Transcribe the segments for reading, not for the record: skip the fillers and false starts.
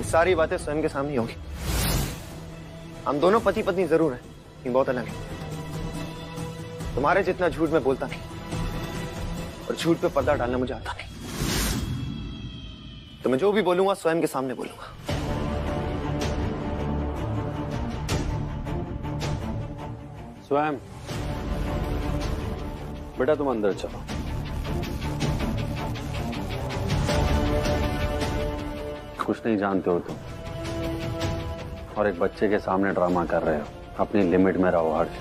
सारी बातें स्वयं के सामने होगी। हम दोनों पति पत्नी जरूर हैं, लेकिन बहुत अलग हैं। तुम्हारे जितना झूठ मैं बोलता नहीं, और झूठ पे पर्दा डालना मुझे आता नहीं। तो मैं जो भी बोलूंगा स्वयं के सामने बोलूंगा। स्वयं, बेटा तुम अंदर चलो। कुछ नहीं जानते हो तुम, और एक बच्चे के सामने ड्रामा कर रहे हो। अपनी लिमिट में रहो हर्ष।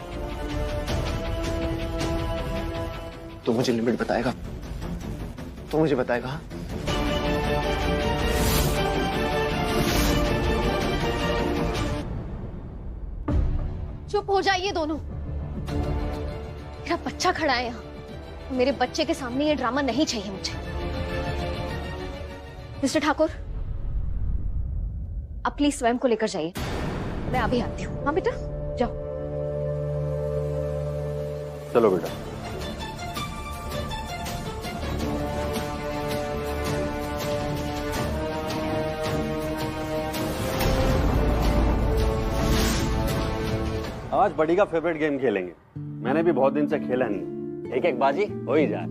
तू मुझे लिमिट बताएगा? तू मुझे बताएगा? चुप हो जाइए दोनों। मेरा बच्चा खड़ा है यहाँ, मेरे बच्चे के सामने ये ड्रामा नहीं चाहिए मुझे। मिस्टर ठाकुर, आप प्लीज स्वयं को लेकर जाइए, मैं अभी आती हूँ। हाँ बेटा, जाओ। चलो बेटा। आज बड़ी का फेवरेट गेम खेलेंगे। मैंने भी बहुत दिन से खेला नहीं। एक एक बाजी हो ही जाए।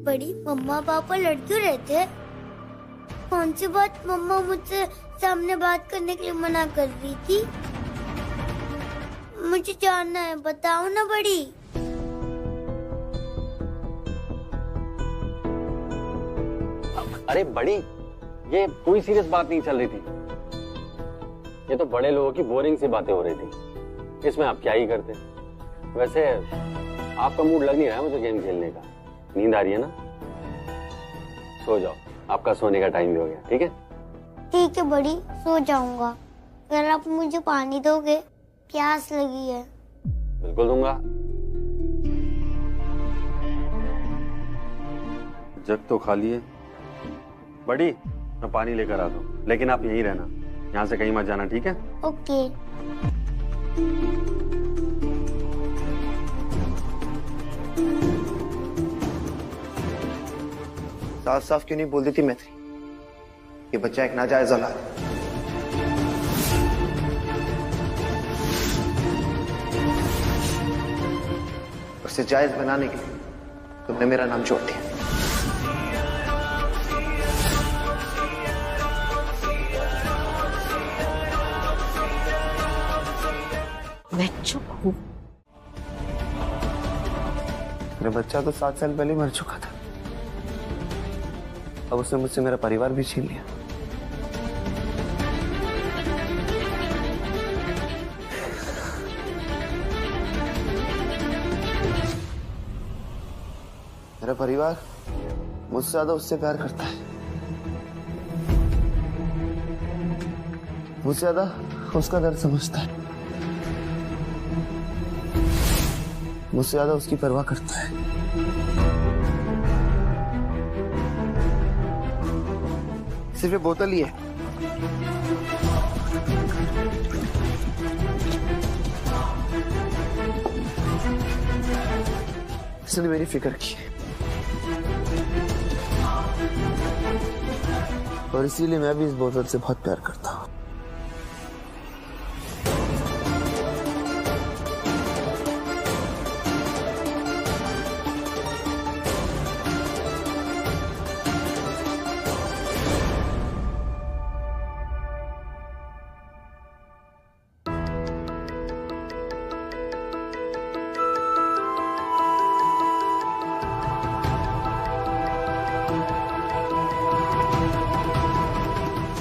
बड़ी, मम्मा पापा लड़ते रहते हैं। कौन सी बात मम्मा मुझसे सामने बात करने के लिए मना कर रही थी? मुझे जानना है, बताओ ना बड़ी। अरे बड़ी, ये कोई सीरियस बात नहीं चल रही थी। ये तो बड़े लोगों की बोरिंग सी बातें हो रही थी। इसमें आप क्या ही करते। वैसे आपका मूड लग नहीं रहा है मुझे गेम खेलने का। नींद आ रही है ना? सो जाओ, आपका सोने का टाइम भी हो गया। ठीक है? ठीक है बड़ी, सो जाऊंगा। अगर आप मुझे पानी दोगे, प्यास लगी है। बिल्कुल दूंगा। जग तो खाली है। बड़ी, मैं पानी लेकर आता हूँ, लेकिन आप यहीं रहना, यहाँ से कहीं मत जाना। ठीक है? ओके। साफ साफ क्यों नहीं बोल देती मैत्री? ये बच्चा एक नाजायज औलाद है। उसे जायज बनाने के लिए तुमने मेरा नाम जोड़ दिया। मैं चुप हूँ। मेरा बच्चा तो 7 साल पहले मर चुका था। अब उसने मुझसे मेरा परिवार भी छीन लिया। मेरा परिवार मुझसे ज्यादा उससे प्यार करता है। मुझसे ज्यादा उसका दर्द समझता है। मुझसे ज्यादा उसकी परवाह करता है। सिर्फ ये बोतल ही है। इसने मेरी फिक्र की और इसीलिए मैं भी इस बोतल से बहुत प्यार करता हूँ।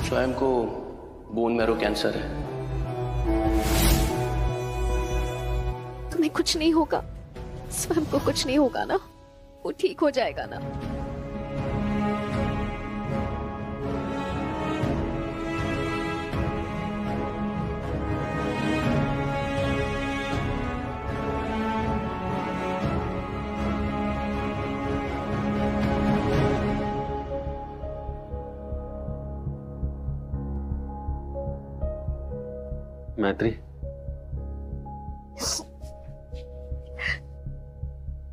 स्वयं को बोन मैरो कैंसर है। तुम्हें कुछ नहीं होगा, स्वयं को कुछ नहीं होगा ना? वो ठीक हो जाएगा ना? मैत्री,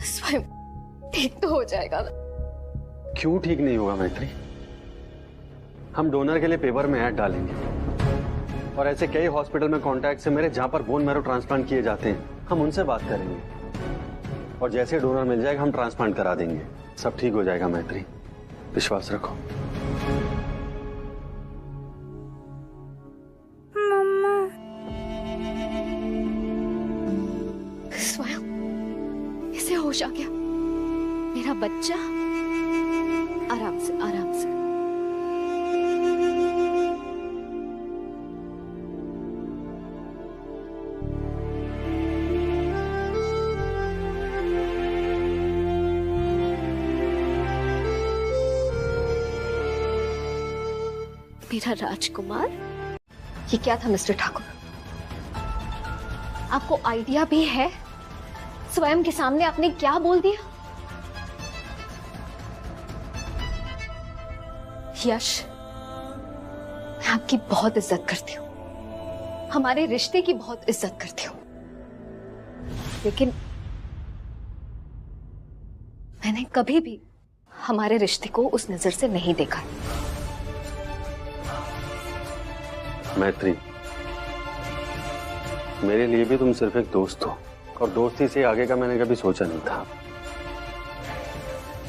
स्वयं ठीक तो हो जाएगा ना? क्यों ठीक नहीं होगा मैत्री? हम डोनर के लिए पेपर में ऐड डालेंगे और ऐसे कई हॉस्पिटल में कॉन्टैक्ट है मेरे जहां पर बोन मैरो ट्रांसप्लांट किए जाते हैं, हम उनसे बात करेंगे और जैसे डोनर मिल जाएगा हम ट्रांसप्लांट करा देंगे। सब ठीक हो जाएगा मैत्री, विश्वास रखो। स्वयं इसे होश आ गया। मेरा बच्चा, आराम से आराम से। मेरा राजकुमार। ये क्या था मिस्टर ठाकुर? आपको आइडिया भी है स्वयं के सामने आपने क्या बोल दिया? यश, मैं आपकी बहुत इज्जत करती हूँ, हमारे रिश्ते की बहुत इज्जत करती हूँ, लेकिन मैंने कभी भी हमारे रिश्ते को उस नजर से नहीं देखा। मैत्री, मेरे लिए भी तुम सिर्फ एक दोस्त हो और दोस्ती से आगे का मैंने कभी सोचा नहीं था।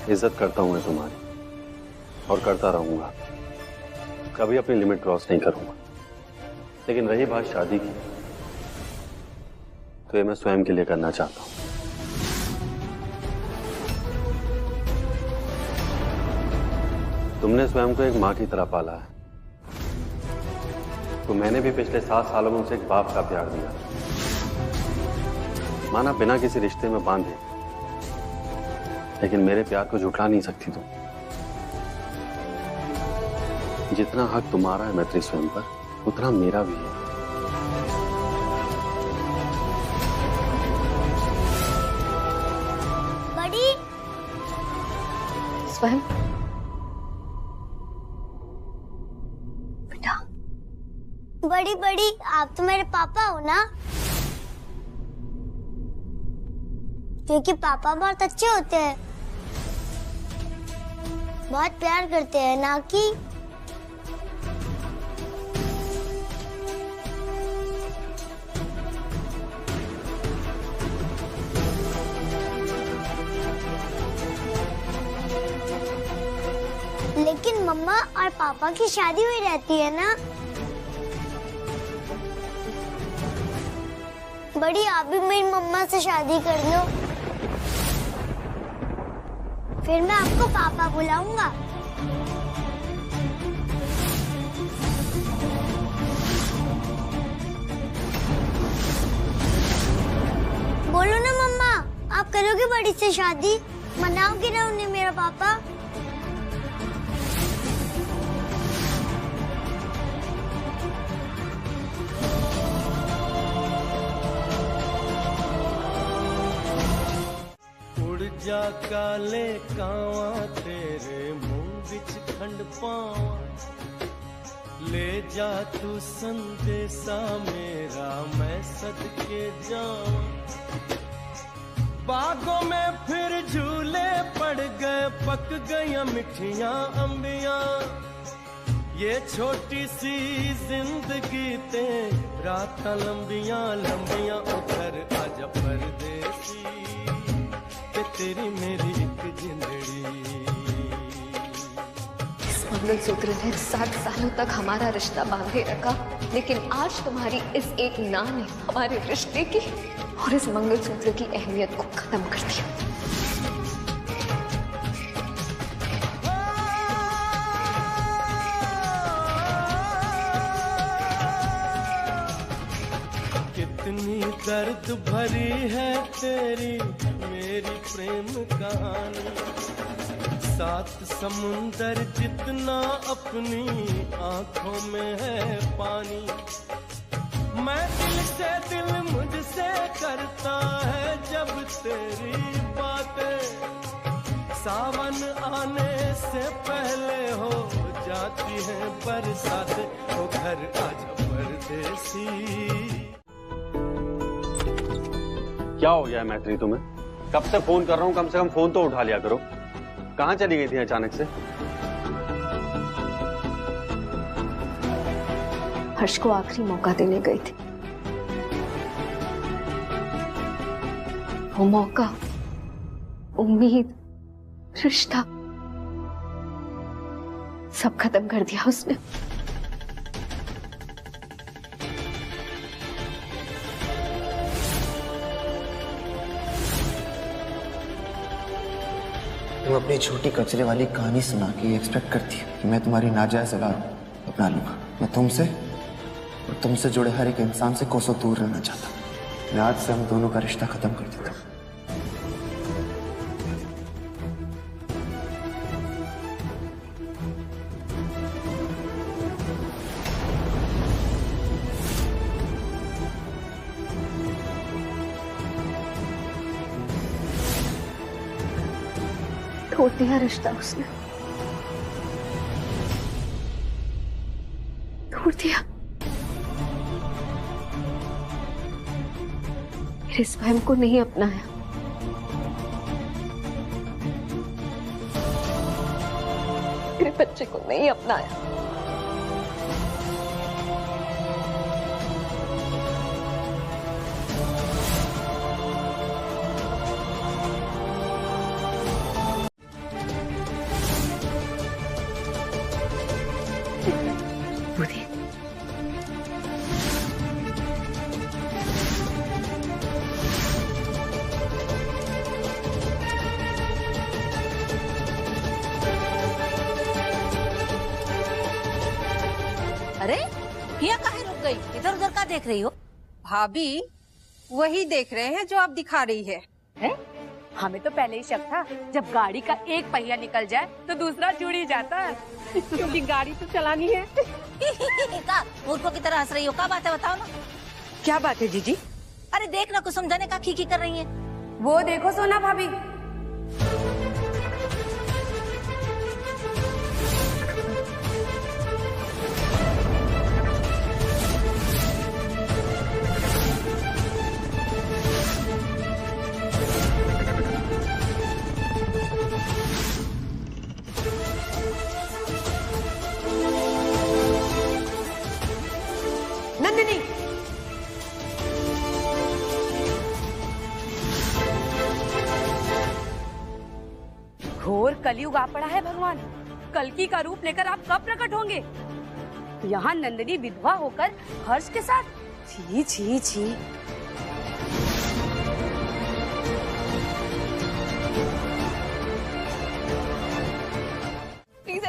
इज्जत करता हूं मैं तुम्हारी और करता रहूंगा, कभी अपनी लिमिट क्रॉस नहीं करूंगा। लेकिन रही बात शादी की, तो ये मैं स्वयं के लिए करना चाहता हूं। तुमने स्वयं को एक मां की तरह पाला है, तो मैंने भी पिछले 7 सालों में उसे एक बाप का प्यार दिया। माना बिना किसी रिश्ते में बांधे, लेकिन मेरे प्यार को झुठला नहीं सकती तुम। जितना हक तुम्हारा है मैत्री स्वयं पर, उतना मेरा भी है। बड़ी स्वयं बड़ी बड़ी, आप तो मेरे पापा हो ना? क्योंकि पापा बहुत अच्छे होते हैं, बहुत प्यार करते हैं ना कि लेकिन मम्मा और पापा की शादी हुई रहती है ना? बड़ी, आप भी मेरी मम्मा से शादी कर लो, फिर मैं आपको पापा बुलाऊंगा। बोलो ना मम्मा, आप करोगे बड़ी से शादी? मनाओगे ना उन्हें मेरा पापा? जा काले कावा तेरे मुंह बिच खंड पावा, ले जा तू संदेशा मेरा मैं सदके जावा। बागों में फिर झूले पड़ गए, पक गई मिठियां अंबियां, ये छोटी सी जिंदगी ते रात लंबियां लंबियां। उधर आजा परदेसी, तेरी मेरी एक जिंदड़ी। इस मंगलसूत्र ने 7 सालों तक हमारा रिश्ता बांधे रखा, लेकिन आज तुम्हारी इस एक ना ने हमारे रिश्ते की और इस मंगलसूत्र की अहमियत को खत्म कर दिया। कितनी दर्द भरी है तेरी मेरी प्रेम कहानी, 7 समुंदर जितना अपनी आंखों में है पानी। मैं दिल से दिल मुझसे करता है जब तेरी बातें, सावन आने से पहले हो जाती है बरसात। ओ घर आजा परदेसी। क्या हो गया है मैत्री तुम्हें? कब से फोन कर रहा हूं, कम से कम फोन तो उठा लिया करो। कहां चली गई थी अचानक से? हर्ष को आखिरी मौका देने गई थी। वो मौका, उम्मीद, रिश्ता सब खत्म कर दिया उसने। तुम अपनी छोटी कचरे वाली कहानी सुना के एक्सपेक्ट करती है कि मैं तुम्हारी नाजायज औलाद अपना लूंगा। मैं तुमसे और तुमसे जुड़े हर एक इंसान से कोसों दूर रहना चाहता हूं। मैं आज से हम दोनों का रिश्ता खत्म कर देता हूं। तोड़ दिया रिश्ता उसने, तोड़ दिया। मेरे स्वयं को नहीं अपनाया, मेरे बच्चे को नहीं अपनाया। अरे हिया काहे रुक गई? इधर उधर का देख रही हो? भाभी वही देख रहे हैं जो आप दिखा रही है। हमें तो पहले ही शक था, जब गाड़ी का एक पहिया निकल जाए तो दूसरा जुड़ ही जाता है, क्योंकि गाड़ी तो चलानी है। का मूर्खों की तरह हंस रही हो? क्या बात है बताओ ना। क्या बात है जीजी? अरे देख ना, कुछ समझाने का खीखी कर रही है। वो देखो सोना भाभी, नंदिनी घोर कलयुग आ पड़ा है भगवान। कल्कि का रूप लेकर आप कब प्रकट होंगे? यहाँ नंदिनी विधवा होकर हर्ष के साथ। छी छी छी।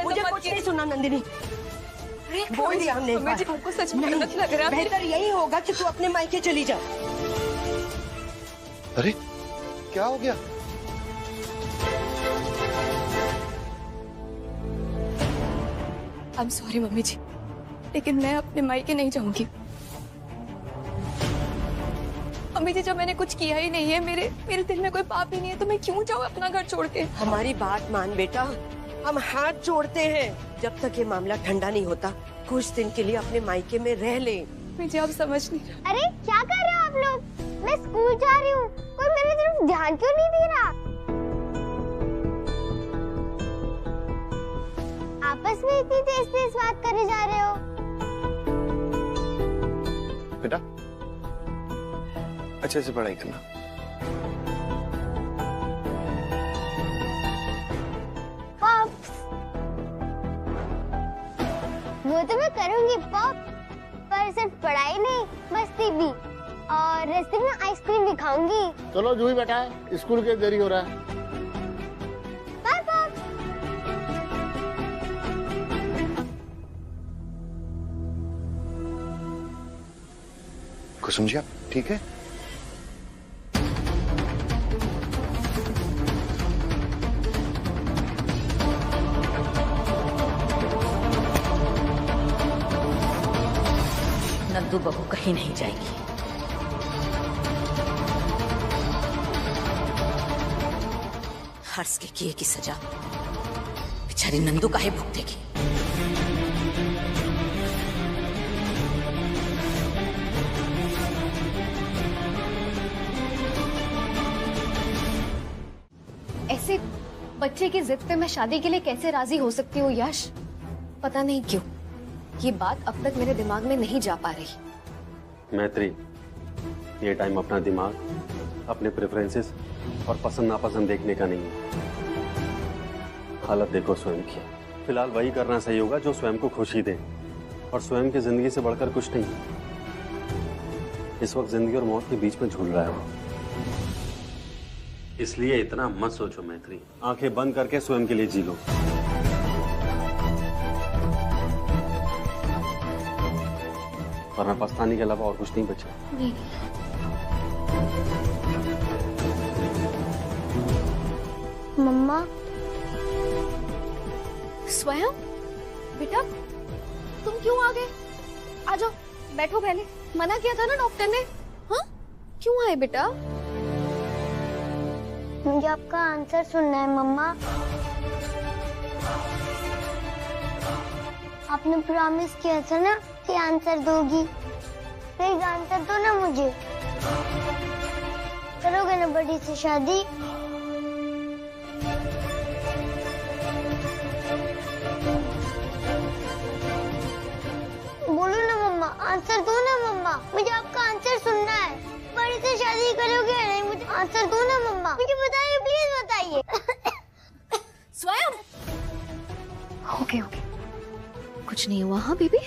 मुझे कुछ नहीं सुना नंदिनी। बोल दिया हमने एक बार। हमको सच में नहीं, गलत लग रहा है। बेहतर यही होगा कि तू अपने मायके चली जा। अरे क्या हो गया? आई एम सॉरी मम्मी जी, लेकिन मैं अपने मायके नहीं जाऊंगी। मम्मी जी, जब मैंने कुछ किया ही नहीं है, मेरे दिल में कोई पाप ही नहीं है, तो मैं क्यों जाऊँ अपना घर छोड़ के? हमारी बात मान बेटा, हम हाथ जोड़ते हैं। जब तक ये मामला ठंडा नहीं होता, कुछ दिन के लिए अपने मायके में रह ले। मुझे आप समझ नहीं रहा। अरे क्या कर रहे हो आप लोग? मैं स्कूल जा रही हूँ, कोई मेरी तरफ ध्यान क्यों नहीं दे रहा? आपस में इतनी तेज तेज बात करे जा रहे हो। बेटा अच्छे से पढ़ाई करना। पॉप्स, वो तो मैं करूंगी पॉप, पर सिर्फ पढ़ाई नहीं, मस्ती भी, और रास्ते में आइसक्रीम भी खाऊंगी। चलो जूही बेटा, स्कूल के देरी हो रहा है। Bye pop. कुसुम जी आप ठीक है? नंदू बहू कहीं नहीं जाएगी। हर्ष के किए की सजा बेचारी नंदू काहे भुगतेगी। ऐसे बच्चे की जिद पे मैं शादी के लिए कैसे राजी हो सकती हूँ यश? पता नहीं क्यों, ये बात अब तक मेरे दिमाग में नहीं जा पा रही। मैत्री, ये टाइम अपना दिमाग, अपने प्रेफरेंसेस और पसंद नापसंद देखने का नहीं है। हालत देखो स्वयं की। फिलहाल वही करना सही होगा जो स्वयं को खुशी दे, और स्वयं की जिंदगी से बढ़कर कुछ नहीं। इस वक्त जिंदगी और मौत के बीच में झूल रहा है वो। इसलिए इतना मत सोचो मैत्री, आंखें बंद करके स्वयं के लिए जी लो। वरना पछताने के अलावा और कुछ नहीं बचा। नहीं। मम्मा, स्वयं बेटा, तुम क्यों आ गए? आ जाओ, बैठो। पहले मना किया था ना डॉक्टर ने। हाँ, क्यों आए बेटा? मुझे आपका आंसर सुनना है मम्मा। आपने प्रॉमिस किया था ना कि आंसर दोगी। प्लीज आंसर दो ना मुझे। करोगे ना बड़ी से शादी? बोलो ना मम्मा, आंसर दो ना मम्मा। मुझे आपका आंसर सुनना है। बड़ी से शादी करोगे या नहीं? मुझे आंसर दो ना मम्मा। मुझे बताइए, प्लीज बताइए। स्वयं ओके ओके, कुछ नहीं हुआ। हाँ बेबी,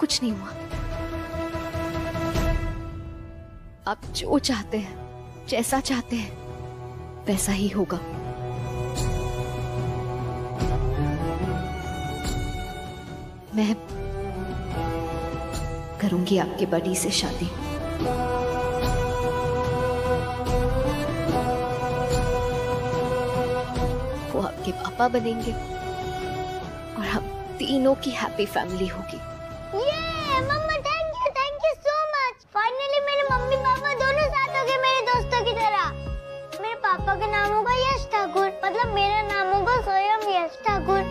कुछ नहीं हुआ। आप जो चाहते हैं, जैसा चाहते हैं, वैसा ही होगा। मैं करूंगी आपकी बड़ी से शादी। वो आपके पापा बनेंगे और हम तीनों की हैप्पी फैमिली होगी। ये मम्मा, thank you so much. Finally मेरे मम्मी पापा दोनों साथ हो गए मेरे दोस्तों की तरह। मेरे पापा का नाम होगा यश ठाकुर, मतलब मेरा नाम होगा स्वयं यश Thakur.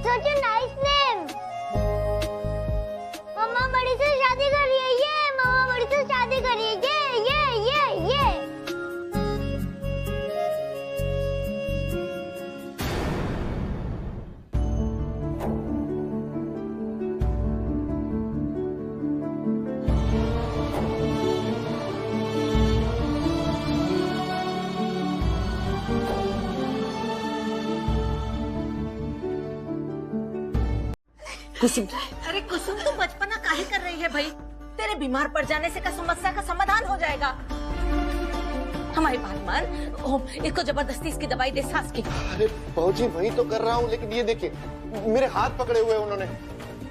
Such a nice name। मम्मा बड़ी से शादी कर रही है। ये मम्मा बड़ी से शादी कर रही है। ये कुसुम, अरे कुसुम, तू बचपना काहे कर रही है भाई? तेरे बीमार पड़ जाने से का समस्या का समाधान हो जाएगा। हमारी बात मान। ओम, इसको जबरदस्ती इसकी दवाई दे, सांस की। अरे बाबूजी, वही तो कर रहा हूँ, लेकिन ये देखिए मेरे हाथ पकड़े हुए उन्होंने।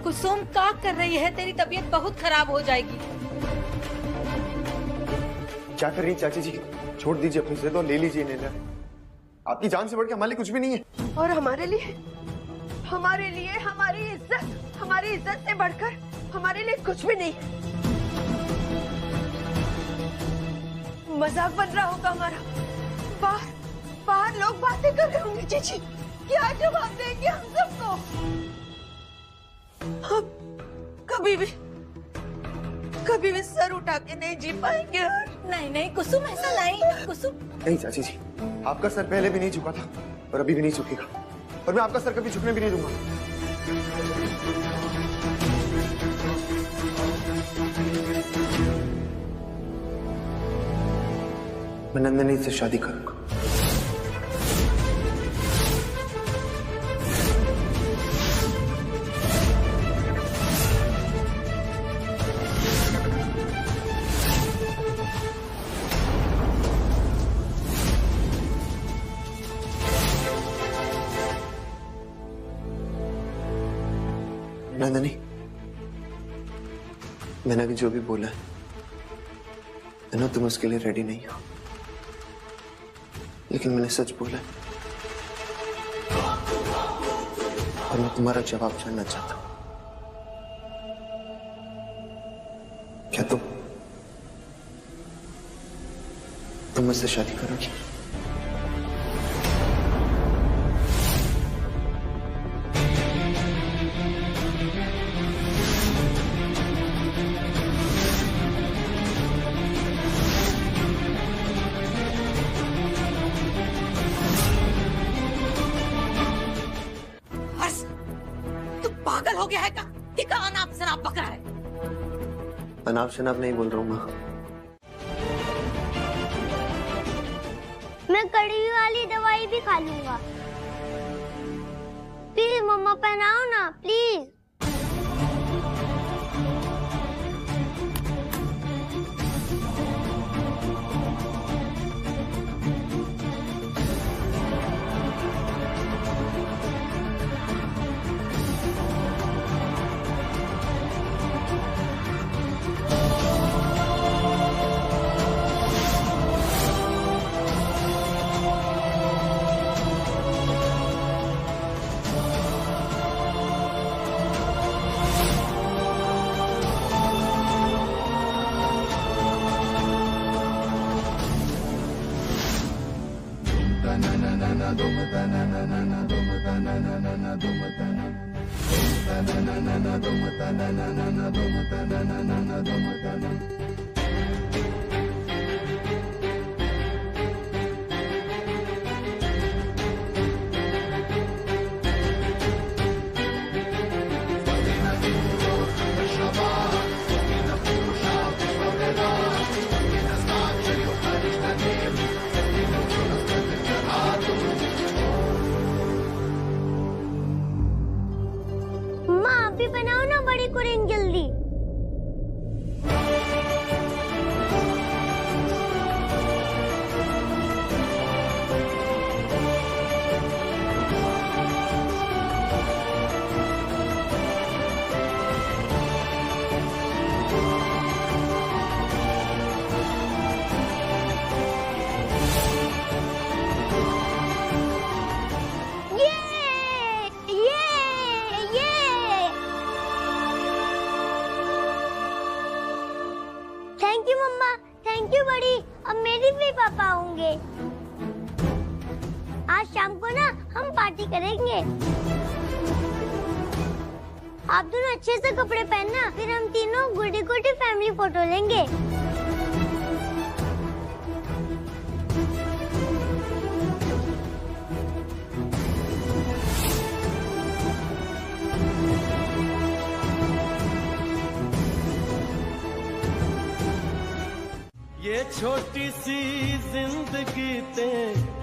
कुसुम, क्या कर रही है? तेरी तबीयत बहुत खराब हो जाएगी। क्या कर रही चाची जी? छोड़ दीजिए अपनी जिद और ले लीजिए निर्णय। आपकी जान से बढ़ के हमारे लिए कुछ भी नहीं है। और हमारे लिए हमारी इज्जत से बढ़कर हमारे लिए कुछ भी नहीं। मजाक बन रहा होगा हमारा। बाहर लोग बातें कर रहे होंगे। जीजी, क्या जवाब देंगे हम सबको? हम कभी भी सर उठा के नहीं जी पाएंगे। नहीं कुसुम, ऐसा नहीं। कुसुम नहीं चाची जी, आपका सर पहले भी नहीं झुका था और अभी भी नहीं झुकेगा, और मैं आपका सर कभी झुकने भी नहीं दूंगा। मैं नंदिनी से शादी करूंगा। नंदिनी, मैंने अभी जो भी बोला है, ना तुम उसके लिए रेडी नहीं हो, लेकिन मैंने सच बोला है और मैं तुम्हारा जवाब जानना चाहता हूं। क्या तुम मुझसे शादी करोगी? पागल हो गया है का? टिका अनाप शनाप बक रहा है। अनाप शनाप नहीं बोल रहा हूँ माँ। मैं कड़वी वाली दवाई भी खा लूंगा। प्लीज मम्मा पहनाओ ना प्लीज। जल्दी। थैंक यू मम्मा, थैंक यू बड़ी। अब मेरे भी पापा होंगे। आज शाम को ना हम पार्टी करेंगे। आप दोनों अच्छे से कपड़े पहनना, फिर हम तीनों गुडी गुडी फैमिली फोटो लेंगे। ये छोटी सी जिंदगी ते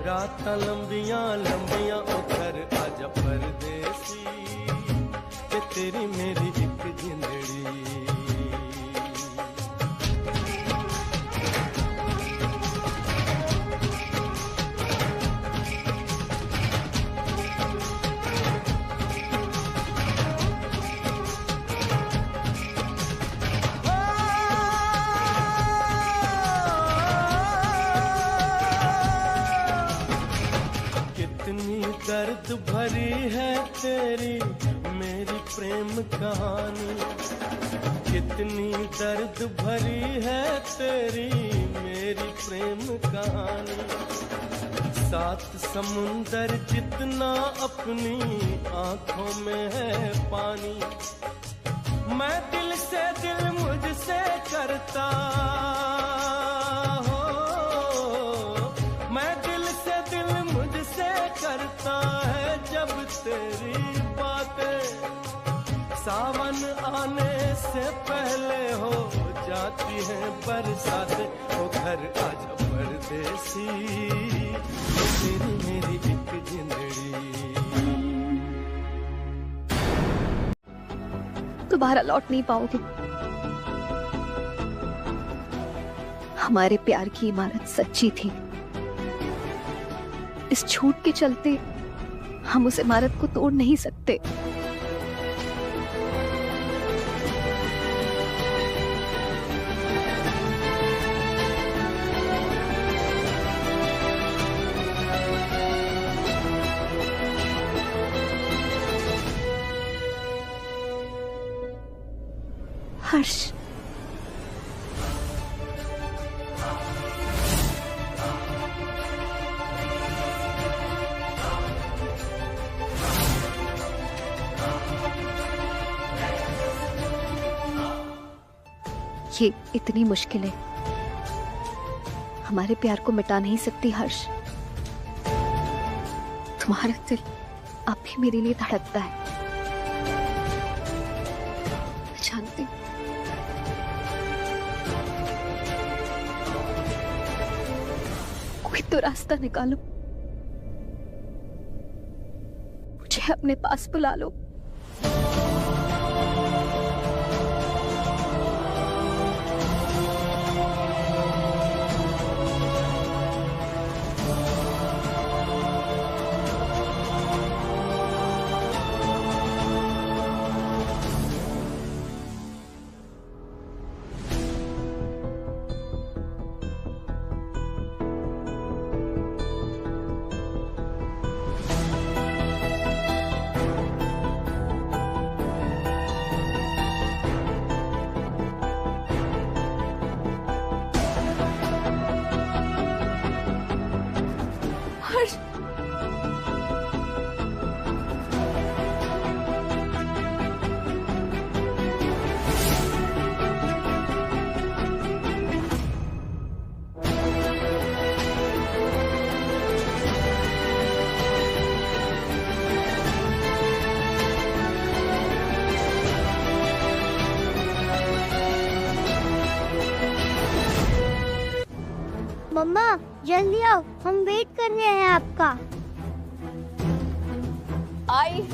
रात लंबियां लंबियां उतर आजा परदेसी, ते तेरी मेरी एक जिंदड़ी। दर्द भरी है तेरी मेरी प्रेम कहानी, कितनी दर्द भरी है तेरी मेरी प्रेम कहानी। सात समुंदर जितना अपनी आंखों में है पानी, मैं दिल से दिल मुझसे करता हो, मैं दिल से दिल मुझसे करता है जब तेरी बातें। सावन आने से पहले हो जाती है बरसातें, ओ घर आजा परदेसी, तेरी मेरी एक जिंदड़ी। दोबारा लौट नहीं पाओगे। हमारे प्यार की इमारत सच्ची थी। इस झूठ के चलते हम उस इमारत को तोड़ नहीं सकते। हर्ष, ये इतनी मुश्किलें हमारे प्यार को मिटा नहीं सकती। हर्ष, तुम्हारा दिल अब भी मेरे लिए धड़कता है। कोई तो रास्ता निकालो, मुझे अपने पास बुला लो। हर्ष, मम्मा जल्दी आओ, हम वेट कर रहे हैं आपका। आई।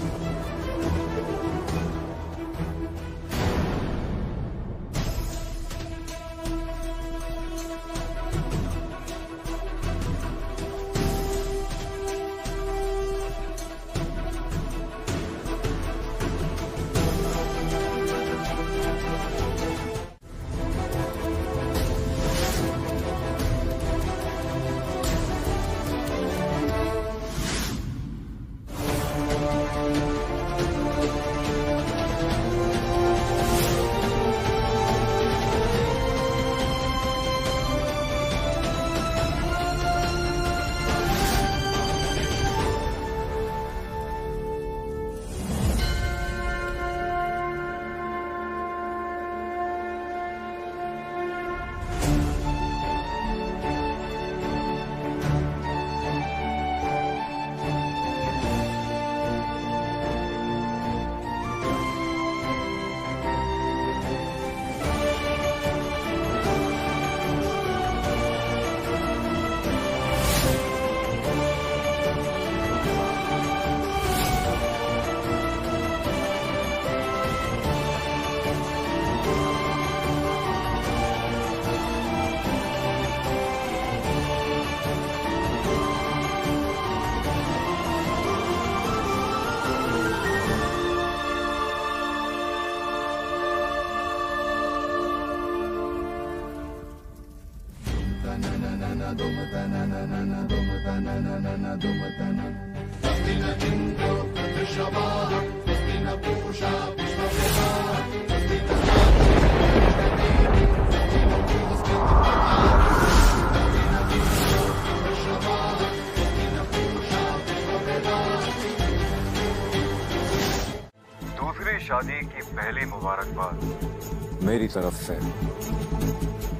दूसरी शादी की पहली मुबारकबाद मेरी तरफ से।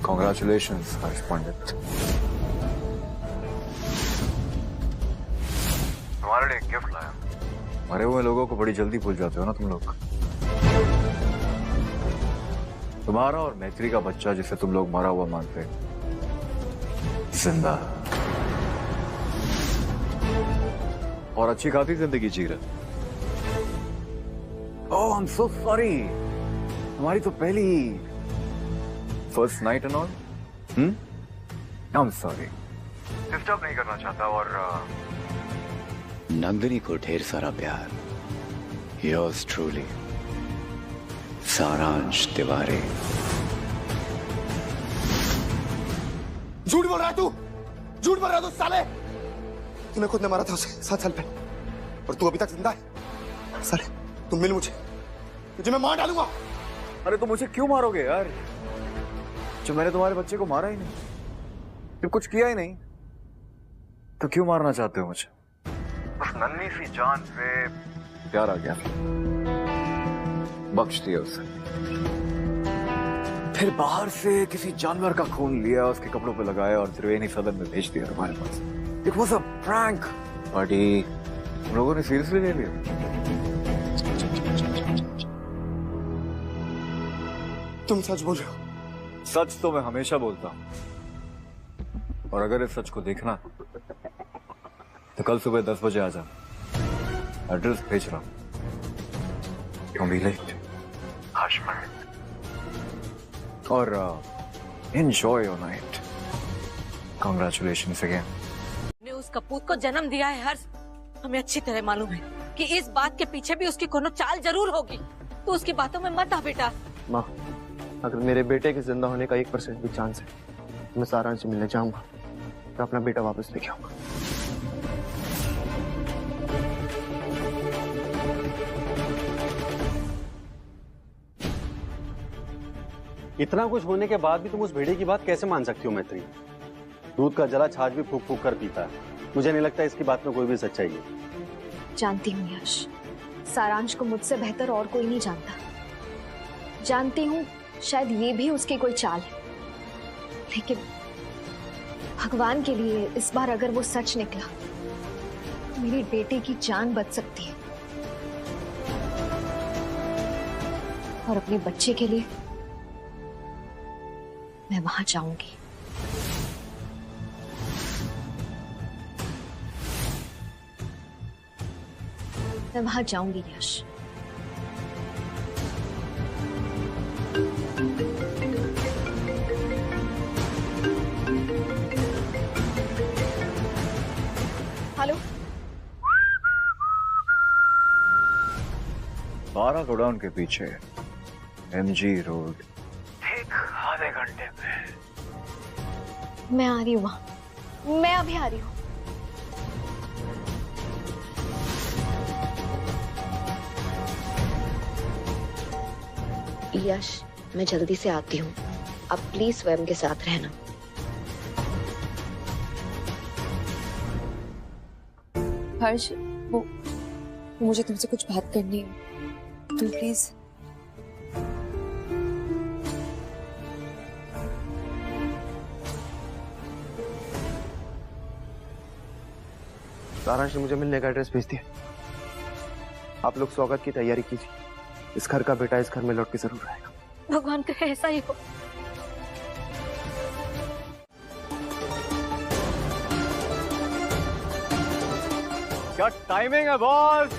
कॉन्ग्रेचुलेशंस हर्ष पंडित। तुम्हारे लिए गिफ्ट लाया। मरे हुए लोगों को बड़ी जल्दी भूल जाते हो ना तुम लोग। तुम्हारा और मैत्री का बच्चा जिसे तुम लोग मरा हुआ मानते, जिंदा और अच्छी खासी जिंदगी जी रहे। ओह आई एम सो सॉरी। हमारी तो पहली first night and all. I am sorry. Disturb नहीं करना चाहता। और नंदिनी को ढेर सारा प्यार। योर्स ट्रूली सारांश तिवारी। झूठ बोल रहा है तू, झूठ बोल रहा है तू साले। तूने खुद ने मारा था उसे 7 साल पहले और तू अभी तक जिंदा है। साले तुम मिल मुझे, तुझे मैं मार डालूंगा। अरे तो मुझे क्यों मारोगे यार, जब मैंने तुम्हारे बच्चे को मारा ही नहीं, जब कुछ किया ही नहीं, तो क्यों मारना चाहते हो मुझे? उस नन्ही सी जान से प्यार आ गया, बख्श दिया उसे। फिर बाहर से किसी जानवर का खून लिया, उसके कपड़ों पे लगाया और त्रिवेणी सदन में भेज दिया तुम्हारे पास। It was a prank party. तुम लोगों ने सीरियसली ले लिया। तुम सच बोल रहे हो? सच तो मैं हमेशा बोलता हूं। और अगर इस सच को देखना तो कल सुबह 10 बजे आ जा। एड्रेस भेज रहा हूं। Don't be late. हर्ष और enjoy your night. Congratulations again. ने उस कपूत को जन्म दिया है हर्ष। हमें अच्छी तरह मालूम है कि इस बात के पीछे भी उसकी कोनो चाल जरूर होगी। तो उसकी बातों में मत आ बेटा। माँ, अगर मेरे बेटे के जिंदा होने का 1% भी चांस है, मैं सारांश से मिलने जाऊंगा। मैं अपना बेटा वापस लेके आऊंगा। इतना कुछ होने के बाद भी तुम उस भेड़िए की बात कैसे मान सकती हो मैत्री? दूध का जला छाछ भी फूक फूक कर पीता है। मुझे नहीं लगता इसकी बात में कोई भी सच्चाई है। जानती हूँ यश, सारांश को मुझसे बेहतर और कोई नहीं जानता। जानती हूँ शायद ये भी उसकी कोई चाल है, लेकिन भगवान के लिए इस बार अगर वो सच निकला तो मेरी बेटे की जान बच सकती है। और अपने बच्चे के लिए मैं वहां जाऊंगी। मैं वहां जाऊंगी यश। हेलो, 12 गोडाउन के पीछे MG रोड, ठीक आधे घंटे में। मैं आ रही हूँ वहां। मैं अभी आ रही हूँ। यश, मैं जल्दी से आती हूँ। अब प्लीज स्वयं के साथ रहना। हर्ष, वो मुझे तुमसे कुछ बात करनी है। तुम प्लीज। सारांश ने मुझे मिलने का एड्रेस भेज दिया। आप लोग स्वागत की तैयारी कीजिए। इस घर का बेटा इस घर में लौट के जरूर आएगा। भगवान करे ऐसा ही हो। क्या टाइमिंग है boss?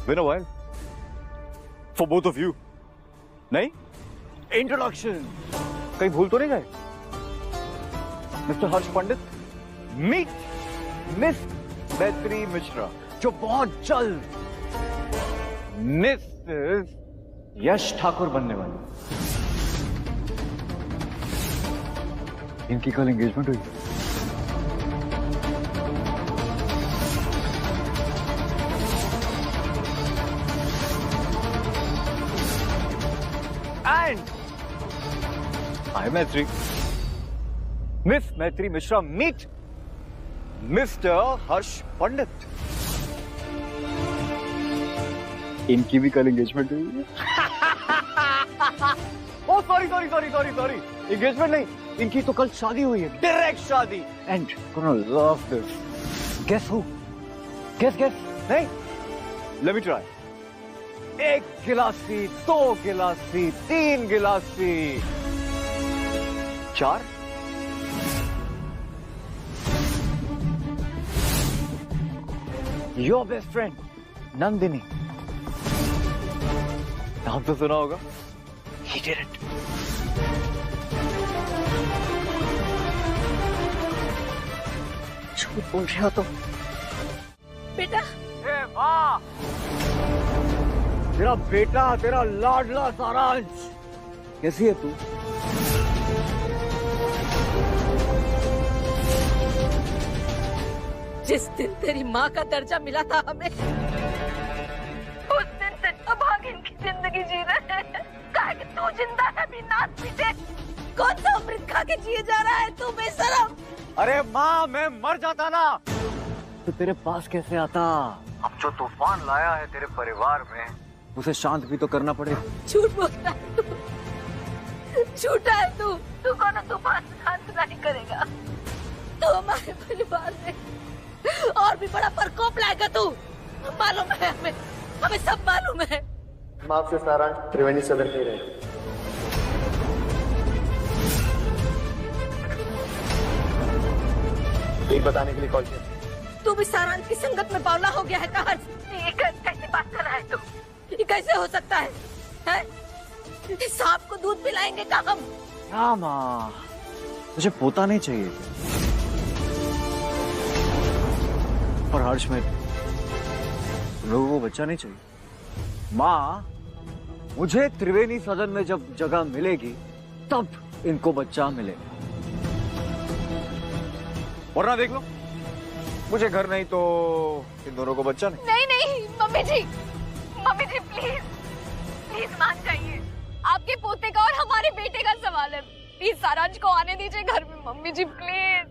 Been a while for both of you. नहीं? Introduction. कहीं भूल तो नहीं गए? मिस्टर हर्ष पंडित, मीट मिस मैत्री मिश्रा, जो बहुत जल्द मिसेस यश ठाकुर बनने वाली। इनकी कल एंगेजमेंट हुई। And I Maitri, miss Maitri Mishra, meet mister Harsh Pandit. इनकी भी कल एंगेजमेंट हुई है। Oh sorry sorry sorry sorry sorry, engagement नहीं, इनकी तो कल शादी हुई है, डायरेक्ट शादी। And gonna love this. Guess who? Guess guess. नहीं, लेट मी ट्राई। 1 गिलासी, 2 गिलासी, 3 गिलासी, 4। Your best friend, Nandini. नाम तो सुना होगा। He did it. झूठ बोल रहे हो तुम। बेटा, माँ, तेरा बेटा, तेरा लाडला सारांश, कैसी है तू? जिस दिन तेरी माँ का दर्जा मिला था हमें, उस दिन से अब भागिन की जिंदगी जी रहे हैं। कहा कि तू जिंदा है भी नाच पीटे। कौन सा अमृत खा के जिए जा रहा है तू बेशरम? अरे माँ, मैं मर जाता ना तो तेरे पास कैसे आता? अब जो तूफान लाया है तेरे परिवार में, उसे शांत भी तो करना पड़ेगा। झूठ बोलता है तू, झूठा है तू। तू कौन तूफान शांत नहीं करेगा। तू हमारे परिवार में और भी बड़ा प्रकोप लाएगा तू। मालूम है हमें, हमें सब मालूम है। माफ से सारांश त्रिवेणी सदन नहीं रहे। बताने के लिए कॉल किया। तू भी सारांश की संगत में बावला हो गया है का हर्ष? ये कैसी बात कर रहा है तू? ये कैसे हो सकता है, हैं? सांप को दूध पिलाएंगे का हम? क्या माँ, मुझे पोता नहीं चाहिए और हर्ष में तुम लोगों को बच्चा नहीं चाहिए। माँ, मुझे त्रिवेणी सदन में जब जगह मिलेगी तब इनको बच्चा मिलेगा, वरना देख लो, मुझे घर नहीं तो इन दोनों को बच्चा नहीं। नहीं नहीं मम्मी जी प्लीज प्लीज मान जाइए। आपके पोते का और हमारे बेटे का सवाल है, प्लीज सारांश को आने दीजिए घर में। मम्मी जी प्लीज।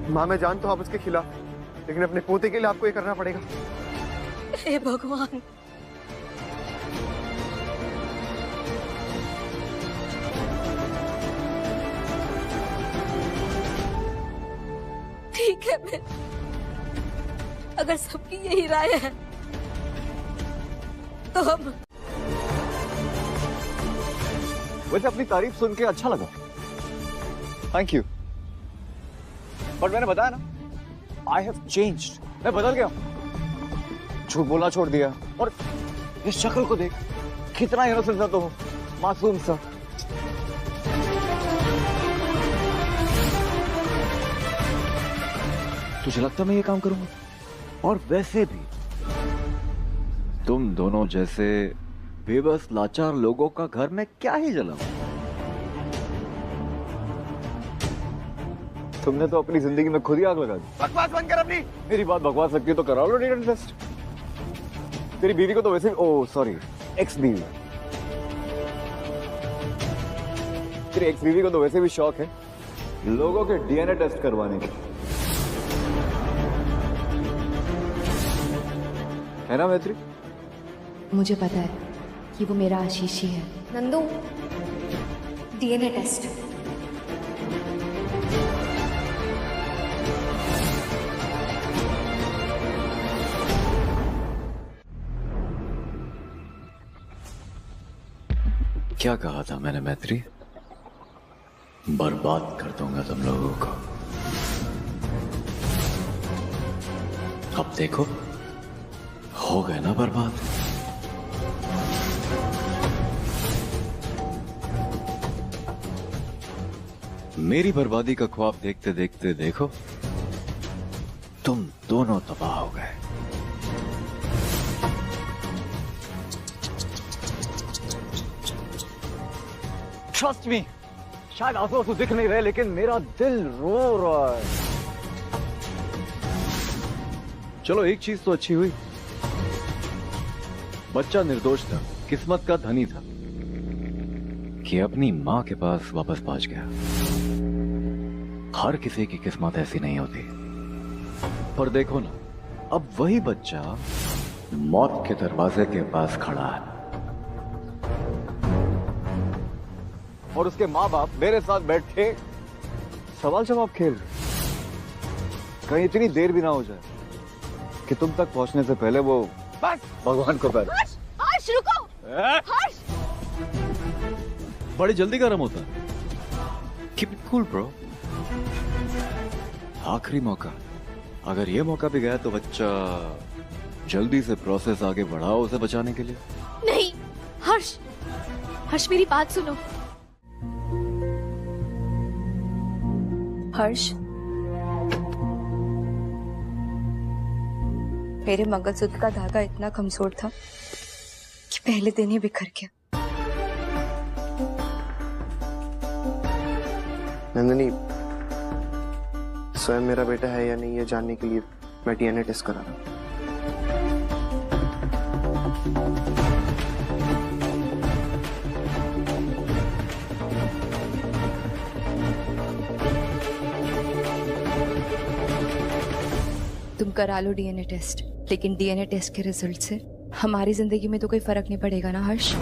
माँ, मैं जानता हूँ आप उसके खिलाफ, लेकिन अपने पोते के लिए आपको ये करना पड़ेगा। हे भगवान, ठीक है, मैं अगर सबकी यही राय है तो हम। वैसे अपनी तारीफ सुन के अच्छा लगा, थैंक यू। बट मैंने बताया ना, आई हैव चेंज्ड, मैं बदल गया, झूठ बोलना छोड़ दिया। और इस शक्ल को देख, कितना इनोसेंट सा तो हूँ, मासूम सा। तुझे लगता मैं ये काम करूंगा? और वैसे भी तुम दोनों जैसे बेबस लाचार लोगों का घर में क्या ही जलाऊं? तुमने तो अपनी जिंदगी में खुद ही आग लगा दी। बकवास बंद कर अपनी। मेरी बात बकवास लगती है तो करा लो डीएनए टेस्ट। तेरी बीवी को तो वैसे, ओह सॉरी, एक्स बीवी, तेरी एक्स बीवी को तो वैसे भी शौक है लोगों के डीएनए टेस्ट करवाने की, है ना मैत्री? मुझे पता है कि वो मेरा आशीष ही है। Nandu, DNA test. क्या कहा था मैंने मैत्री? बर्बाद कर दूंगा तुम लोगों को। अब देखो, हो गए ना बर्बाद। मेरी बर्बादी का ख्वाब देखते देखते देखो, तुम दोनों तबाह हो गए। ट्रस्ट मी, शायद आंसू दिख नहीं रहे लेकिन मेरा दिल रो रहा है। चलो एक चीज तो अच्छी हुई, बच्चा निर्दोष था, किस्मत का धनी था कि अपनी मां के पास वापस पहुंच गया। हर किसी की किस्मत ऐसी नहीं होती। पर देखो ना, अब वही बच्चा मौत के दरवाजे के पास खड़ा है और उसके माँ बाप मेरे साथ बैठ के सवाल जवाब खेल रहे। कहीं इतनी देर भी ना हो जाए कि तुम तक पहुंचने से पहले वो बस भगवान को पैर। हर्ष रुको, हर्ष। बड़ी जल्दी गर्म होता है। Keep it cool bro. आखिरी मौका, अगर ये मौका भी गया तो बच्चा जल्दी से प्रोसेस आगे बढ़ाओ उसे बचाने के लिए। नहीं हर्ष, हर्ष मेरी बात सुनो। हर्ष, मेरे मंगलसूत्र का धागा इतना कमजोर था कि पहले दिन ही बिखर गया। नंदिनी, स्वयं मेरा बेटा है या नहीं ये जानने के लिए मैं डीएनए टेस्ट करा रहा हूं। तुम करा लो डीएनए टेस्ट, लेकिन डीएनए टेस्ट के रिजल्ट से हमारी जिंदगी में तो कोई फर्क नहीं पड़ेगा ना हर्ष?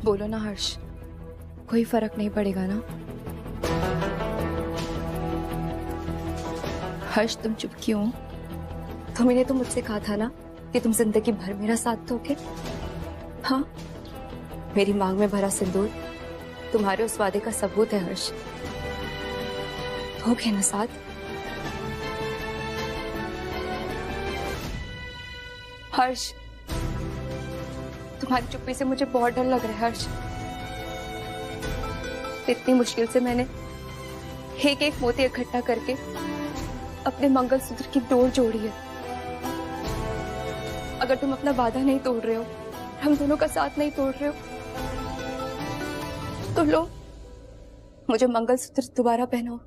बोलो ना हर्ष, कोई फर्क नहीं पड़ेगा ना? हर्ष तुम चुप क्यों? तुमने तो मुझसे कहा था ना कि तुम जिंदगी भर मेरा साथ दोगे। हाँ, मेरी मांग में भरा सिंदूर तुम्हारे उस वादे का सबूत है हर्ष। हो गए ना साथ? हर्ष, तुम्हारी चुप्पी से मुझे बहुत डर लग रहा है हर्ष। इतनी मुश्किल से मैंने एक एक मोती इकट्ठा करके अपने मंगलसूत्र की डोर जोड़ी है। अगर तुम अपना वादा नहीं तोड़ रहे हो, हम दोनों का साथ नहीं तोड़ रहे हो, तो लो मुझे मंगलसूत्र दोबारा पहनाओ।